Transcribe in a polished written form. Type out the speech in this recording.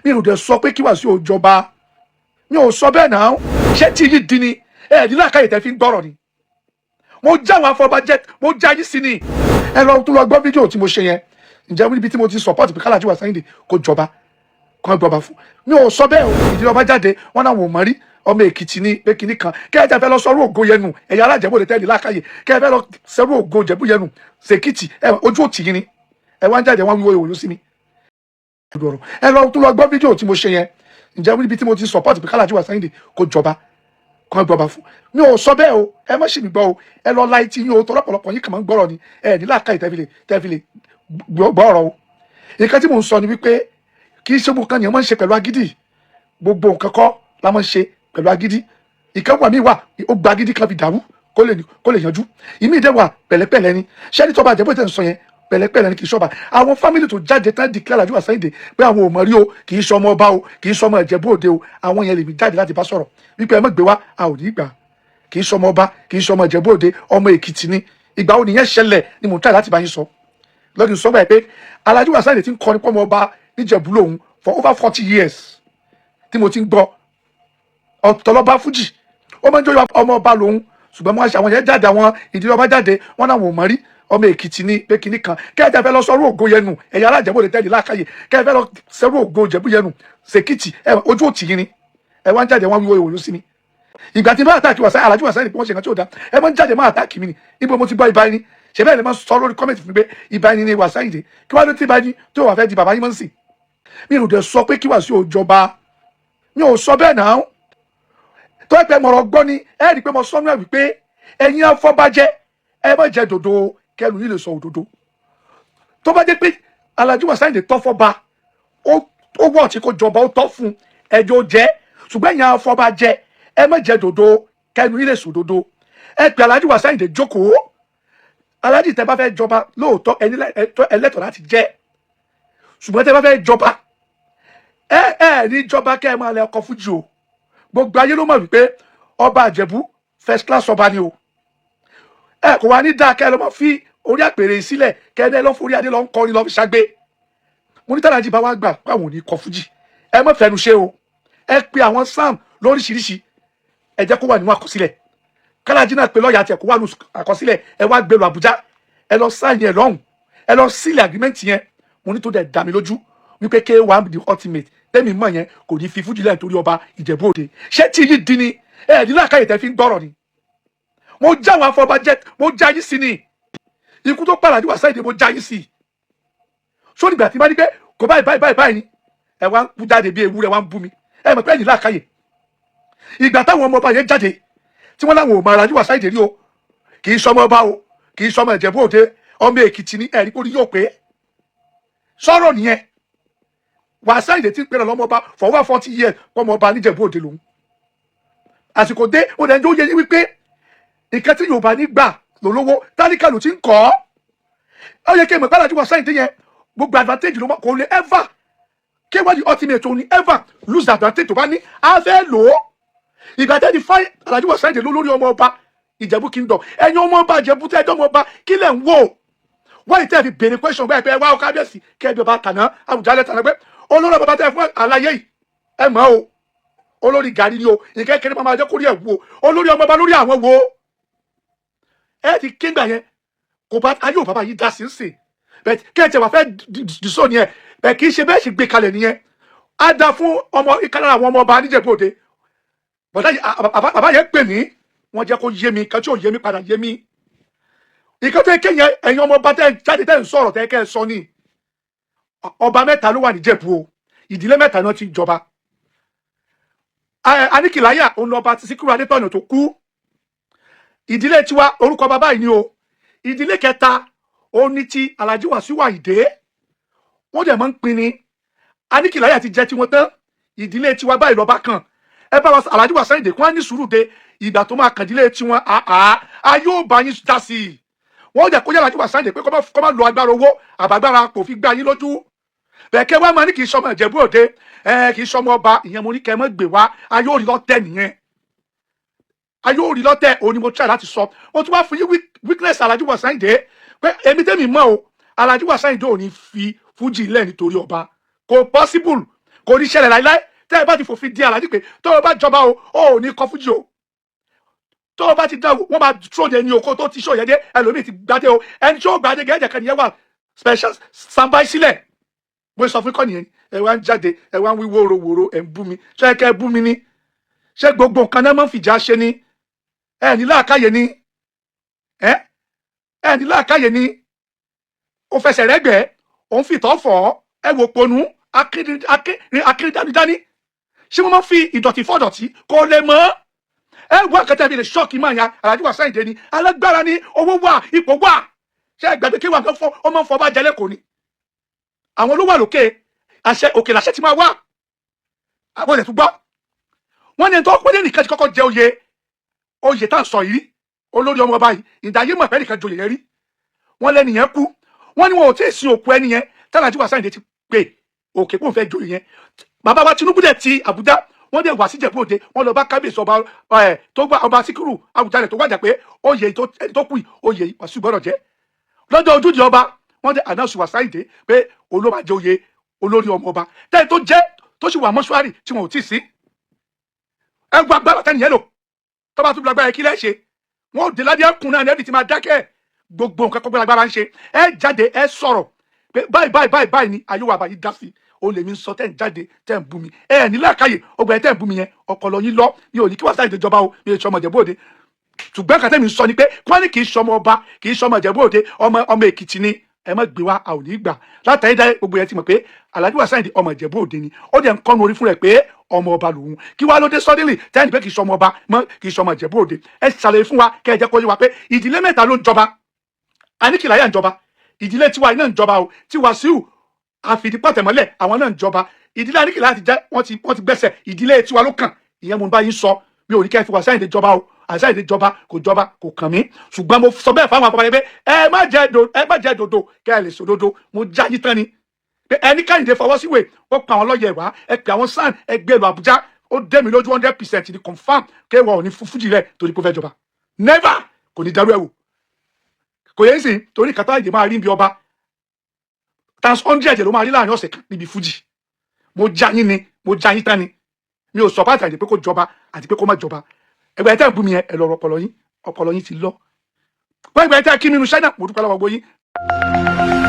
mi ò dẹ̀ sọ pé kí Wasiu ó jọba, mi ò sọ bẹ́ẹ̀ náà. Ṣé tí yìí di ni ẹ̀ẹ́dínlá àkáyè tẹ́ fi ń gbọ́rọ̀ ni? Mo já àwọn afọbajẹ, mo já yín sí ni. Ẹ lọ tún lọ gbọ́ fídíò tí mo ṣe yẹn. Ǹjẹ́ níbi tí mo ti support pé Alhaji Wasiu Ayinde kó jọba, kó jọba fún? Mi ò sọ bẹ́ẹ̀ o. Ìdílé ọba jáde wọ́n náà wò mọ́ rí ọmọ Èkìtì ní pé kinní kan. Kẹ́ ẹ jẹ́ fẹ́ lọ sọ́rú ògo yẹn nù, ẹ̀yà alájẹbó lè tẹ́lẹ̀ lákàyè. Kẹ́ ẹ fẹ́ lọ sẹ́rú ògo Ìjẹ̀bú yẹn nù, ṣèkìtì ojú òtì yín ni. Ẹ wá ń jáde wọ́n wíwo ìwòyó sí mi. Ẹ lọ tún lọ gbọ́ fídíò tí mo ṣe yẹn. Ǹjẹ́ níbi tí mo ti support pé Alhaji Wasiu Ayinde kó jọba, kó jọba fún? Mi ò sọ bẹ́ẹ̀ o. Ẹ má ṣì mí gbọ́ o. Ẹ lọ láì tí yín o, tọ́lọ́pọ̀lọpọ̀ yín kàn máa ń gbọ́rọ̀ ni. Ní lákàyè tẹ́ fi lè gbọ́rọ̀ o. Nǹkan tí mò ń sọ ni wípé kì í ṣe gbogbo kan ni wọ́n máa ń ṣe pẹ̀lú agídí. Gbogbo nǹkan kọ́ la máa ń ṣe pẹ̀lú agídí. Ìkan wà mí wà ó gba agídí kan fi dàrú kó lè yanjú. Ìmí ìdẹ́ wà pẹ̀lẹ́pẹ̀lẹ́ ni. Ṣé ní tọ́ba àjẹbó tẹ̀ ń sọ yẹn pẹ̀lẹ́pẹ̀lẹ́ ni kì í ṣọba. Àwọn fámìlì tó jáde tán declare Alhaji Wasiu Ayinde pé àwọn ò mọ̀ rí o, kì í ṣọmọ ọba o, kì í ṣọmọ Ìjẹ̀bú Òde o. Àwọn yẹn lèmi jáde láti bá sọ̀rọ̀ wípé ẹ má gbé wá, a ò ní gbà. Kì í ṣọmọ ọba, kì í ṣọmọ Ìjẹ̀bú Òde, ọmọ Èkìtì ni. Ìgbà wo nìyẹn ṣẹlẹ̀ ni mò ń try láti bá yín sọ. Lọ́dún sọ báyìí pé Alhaji Wasiu Ayinde ti ń kọrin pọ́mọ ọba níjẹ̀bú lòun for over 40 years tí mo ti ń gbọ́. Ọ̀tọ̀lọ́ba fújì ó máa ń jó ọmọ ọba lòun, ṣùgbọ́n mo ṣe àwọn yẹn jáde, àwọn ìdílé ọba jáde wọ́n náà wò mọ́ rí ọmọ Èkìtì ní pé kinní kan. Kẹ́ ẹ jẹ́ fẹ́ lọ sọ́rú ògo yẹn nù, ẹ̀yà alájẹbó lè tẹ́lẹ̀ lákàyè. Kẹ́ ẹ fẹ́ lọ sẹ́rú ògo Ìjẹ̀bú yẹn nù, ṣèkìtì ojú òtì yín ni. Ẹ wá ń jáde wọ́n wíwo ìwòlú sí mi. Ìgbà tí bá àtàkì Alhaji Wasiu Ayinde pé wọ́n ṣe nǹkan tí ò dá, ẹ máa ń jáde máa àtàkì mi ni. Ibo mo ti gbọ́ ibà yín, ṣe bẹ́ẹ̀ lè máa sọ lórí kọ́mẹ̀tì fún mi pé ibà yín ni Wasiu Ayinde. Kí wá ló ti ibà yín tó wà fẹ́ di bàbá yín mọ́ sí? Mi ò dẹ̀ sọ pé kí Wasiu ó jọba, mi ò sọ bẹ́ẹ̀ náà. Tó ẹ pé mọ̀rọ̀ gbọ́ ni ẹ rí i pé mo sọ́nù ẹ̀ wípé ẹ̀yin afọbajẹ ẹ má jẹ dòdò kẹnu yìí lè sọ òdodo. Tó bá jẹ́ pé Alhaji Wasiu Ayinde tọ́ fọba, ó wọ̀ tí kò jọba, ó tọ́ fún ẹjọ́ jẹ́, ṣùgbọ́n ẹ̀yin afọbajẹ ẹ má jẹ dòdò kẹnu yìí lè sọ òdodo. Ẹ pé Alhaji Wasiu Ayinde jókòó. Alhaji tẹ́ bá fẹ́ jọba lóòótọ́ ẹlẹ́tọ̀ọ́ láti jẹ́, ṣùgbọ́n tẹ́ bá fẹ́ jọba ní jọba kẹ́ ẹ máa lẹ ọkọ̀ fújì o. Gbogbo ayé ló mọ̀ wípé ọba Ìjẹ̀bú first class ọba ni o. Kò wá ní dáa kẹ́ ẹ lọ́ mọ̀ fi orí àpèrè sílẹ̀ kẹ́ ẹ lọ́ forí adé lọ́ ń kọrin lọ́ fi ṣàgbé. Mo ní tàlàjì bá wá gbà pé àwọn ò ní kọ fújì, ẹ má fẹnu ṣe o. Ẹ pe àwọn sam lóríṣiríṣi, ẹ jẹ́ kó wà nínú àkọsílẹ̀. Kálàjì náà pe lọ́ọ̀yà tiẹ̀ kó wà nínú àkọsílẹ̀, ẹ wá gbé lọ Àbújá, ẹ lọ sáyìn ẹ lọ́hùn, ẹ lọ sílẹ̀ agreement yẹn. Mo ní tó dẹ̀ dá mi lójú wípé K1 the ultimate tẹ́mi mọ̀ yẹn kò ní fi fújì lẹ́yìn torí ọba Ìjẹ̀bú Òde. Ṣé tí yìí di ni ẹ̀ẹ́dínlá àkáyè tẹ́ fi ń gbọ́rọ̀ ni? Mo já àwọn afọbajẹ, mo já yín sí ni. Ikú tó pa Alhaji Wasiu Ayinde mo já yín sí. Sórí ìgbà tí bá ní pé kò báyìí ni ẹ wá ń kú jáde bí ewúrẹ́ wá ń bú mi. Ẹ mọ̀ pé ẹ̀yìn láàkáyè. Ìgbà táwọn ọmọ ọba yẹn jáde tí wọ́n láwọn ò mọ Alhaji Wasiu Ayinde rí o, kì í ṣọmọ ọba o, kì í ṣọmọ Ìjẹ̀bú Òde, ọmọ Èkìtì ní ẹ̀rí kó ní yóò pé. Sọ̀rọ̀ nìyẹn. Wasiu Ayinde ti ń pèrè lọ́mọ ọba for over 40 years ọmọ ọba níjẹ̀bú Òde lòun. Àsìkò dé ó dẹ̀ ń jó yẹ yín wípé nǹkan tí Yorùbá ní gbà lólówó tálíkà ló ti ń kọ́. Ó yẹ kí ẹ mọ̀ pé Alhaji Wasiu Ayinde yẹn gbogbo advantage ló mọ̀, kò lè ever K1 the ultimate ò ní ever lose the advantage tó bá ní á fẹ́ lò ó. Ìgbà tẹ́ ti fáyé Alhaji Wasiu Ayinde lórí ọmọ ọba Ìjẹ̀bú kingdom, ẹ̀yin ọmọ ọba Ìjẹ̀bú tẹ́ ẹjọ́ ọmọ ọba kí lẹ̀ ń wò? Wọ́n ìtẹ́ fi béèrè question bẹ́ẹ̀ pé wá ọkọ̀ abẹ́sì kẹ́ẹ̀bí ọba tàná Àwùjalẹ̀ tàná pé olórí ọba tẹ́ fún àlàyé yìí ẹ mọ̀ o, olórí gàrí ni o, nǹkan kéré máa jẹ́ kórìí ẹ̀ wò, olórí ọmọ ọba lórí àwọn wo ẹ ti kéńgbà yẹn kò bá ayé ò bàbá yìí dá sí ń sè bẹ́ẹ̀ kẹ́ẹ̀tẹ̀ wà fẹ́ dìsọ́ nìyẹn bẹ́ẹ̀ kì í ṣe bẹ́ẹ̀ sì gbé kalẹ̀ nìyẹn. Á dá fún ọmọ ìkànnì àwọn ọmọ ọba níjẹ̀bú Òde. Bàbá yẹn pè mí, wọ́n jẹ́ kó yé mi, kan tí ò yé mi padà yé mi. Ìkan tẹ́ kéèyàn ẹ̀yin ọmọ ọba tẹ́ jáde tẹ́ ń sọ̀rọ̀ tẹ́ kẹ́ ẹ sọ ni. Ọba mẹ́ta ló wà níjẹ̀bú o, ìdílé mẹ́ta náà ti jọba. Aníkìláyà òun lọ́ba ti Síkírù Adétọ̀nà tó kú. Ìdílé tiwa orúkọ bàbá yìí ni o. Ìdílé kẹta òun ni ti Alhaji Wasiu Ayinde. Wọ́n dẹ̀ máa ń pin ni. Aníkìláyà ti jẹ́ tiwọn tán, ìdílé tiwa báyìí lọ́ba kan. Ẹ bá wa Alhaji Wasiu Ayinde kí wọ́n ní sùúrù de ìgbà tó máa kàn ìdílé tiwọn ayé ò bá yín dá sí i. Wọ́n jẹ́ kó yẹ Alhaji Wasiu Ayinde pé kó má lo agbára owó àbágbára kò fi gbá yín lójú. Bẹ́ẹ̀ kẹ́ wá máa ní kì í ṣọmọ Ìjẹ̀bú Òde, kì í ṣọmọ ọba, ìyẹn mo ní kẹ́ mọ́ gbé wá, ayé ò rí lọ́tẹ̀ nìyẹn. Ayé ò rí lọ́tẹ̀ òun ni mo try láti sọ. Mo tún wá fún yín weakness Alhaji Wasiu Ayinde pé èmi tẹ́mi mọ̀ o, Alhaji Wasiu Ayinde ò ní fi fújì lẹ̀ nítorí ọba. Kò possible, kò ní ṣẹlẹ̀ láíláí tẹ́ ẹ bá ti fòfin di Àlàjí pé tó o bá jọba o ò ní kọ fújì o tó o bá ti dá wọn máa ṣòye ní oko tó ti ṣòye dé ẹlòmíì ti gbadé o ẹni tí ó gbadé gẹ́gẹ́ kan nìyẹn wà special standby sílẹ̀ mo sọ fún kọ́ nìyẹn ẹ wá ń jáde ẹ wá ń wí wóróworó ẹ ń bú mi ṣé ẹ kẹ́ ẹ bú mi ní ṣé gbogbo nǹkan náà máa ń fìjà ṣe ni ẹ ní làákàyè ni ẹ ní làákàyè ni ó fẹsẹ̀ rẹ́gbẹ̀ẹ́ òun fìtọ́ fọ̀ ẹ wò ponú akérèdánidání ṣé mo máa ń fi ìdọ̀tí fọ́dọ̀tí kò lè mọ́ ẹ wọ́n kẹtẹ́ bí lè ṣọ́ọ̀kì máa ya Àlàjí Wasiu Ayinde ni alágbára ni owó wà ipò wà ṣé ẹgbẹ́ pé kí wà ó máa ń fọ bá jẹ lẹ́kọ̀ọ́ ni àwọn ló wà lókè àṣẹ òkè làṣẹ ti máa wà àwọn ilẹ̀ tó gbọ́ wọ́n ní ẹni tó pé ní nìkan ti kọ́kọ́ jẹ oyè tá à ń sọ yìí olórí ọmọ ọba yìí ìdáyé mọ̀ pé nìkan joyè yẹn rí wọ́n lẹ́ni yẹn kú wọ́n ní wọn ò tí ì sin òkú ẹni yẹn Àlàjí Wasiu Ayinde ti pè òkè kó n fẹ́ joyè yẹn bàbá wa Tinubu dẹ̀ ti Àbújá wọ́n dẹ̀ wá sí Ìjẹ̀bú Òde wọ́n lọ bá kábíyèsí ọba tó gbà ọba Síkírù Àwùjalẹ̀ tó wájà pé oyè tó kù oyè Wasiu gbọ́dọ̀ jẹ́ lọ́jọ́ ojúde ọba wọ́n dẹ̀ announce Wasiu Ayinde pé olóò máa jẹ oyè olórí ọmọ ọba tẹ́lẹ̀ tó jẹ́ tó sì wà mọ́ṣúárì tí wọn ò tí ì sí ẹ gba agbára tẹ́niyẹn lò tó bá tún bí agbára kí lẹ́ ṣe wọn ò dé ládé ẹkùn náà ní ẹbí tí máa dákẹ́ gbogbo nǹkan kọ́gbọ́n agbára ń ṣe ẹ jáde ẹ sọ̀rọ̀ pé báyìí ni ayé wa báyìí dá sí o lè mi sọ tẹ́ ń jáde tẹ́ ń bú mi ẹ ní làákàyè ọgbà ẹ tẹ́ ń bú mi yẹn ọpọlọ yín lọ mi ò ní kí Wasiu Ayinde jọba o mi ò sọmọ Ìjẹ̀bú Òde ṣùgbọ́n kàtẹ́ mi sọ ni pé wọ́n ní kì í sọmọ ọba kì í sọmọ Ìjẹ̀bú Òde ọmọ Èkìtì ni ẹ má gbé wa a ò ní gbà látàrí dá gbogbo yẹn ti mọ̀ pé Àlàjí Wasiu Ayinde ọmọ Ìjẹ̀bú Òde ni ó dẹ̀ ń kọ́nu orí fún rẹ̀ pé ọmọ ọba lòun kí wá ló dé sọ́dẹ́lì tẹ́ni pé kì í sọmọ ọba mọ́ kì í sọmọ Ìjẹ̀bú Òde ẹ ṣàlàyé fún wa kẹ́ ẹ jẹ́ kó yé wa pé ìdílé mẹ́ta ló ń jọba Aníkìláyà ń jọba ìdílé tiwa iná ń jọba o tí Wasiu àfìdípàtẹ̀mọ́lẹ̀ àwọn náà ń jọba ìdílé Aníkìláyà ti jẹ́ wọ́n ti gbẹ́sẹ̀ ìdílé tiwa ló kàn ìyẹn mo bá yín sọ mi ò ní kẹ́ fi Wasiu Ayinde jọba o Wasiu Ayinde jọba kò kàn mí ṣùgbọ́n mo sọ bẹ́ẹ̀ fáwọn àpapọ̀ pé ẹ má jẹ́ dòdò kẹ́ ẹ lè sọ dòdò mo já yín tán ni pé ẹni Kẹ́hìndé fọwọ́ síwèé ó pa àwọn lọ́yẹ̀ wá ẹ pè àwọn SAN ẹ gbé lọ Àbújá ó dé mi lójú 100% ni confam kéwọ́ ò ní fújì rẹ̀ torí kó fẹ́ jọba never kò ní darú ẹ̀ wò kò yẹ sí torí kàtà ìdè máa rí bí ọba times 100 ló máa rí láàrin ọ̀sẹ̀ kan níbi fújì mo já yín tán ni mi ò sọ pàtàkì àti pé kó jọba àti pé kó má jọba ẹgbẹ́ tẹ́ ń bú mi yẹn ẹ lọ ọpọlọ yín ti lọ wọ́n ẹgbẹ́ tẹ́ kí nínú China mo dúpẹ́ lọ́wọ́ gbóyín.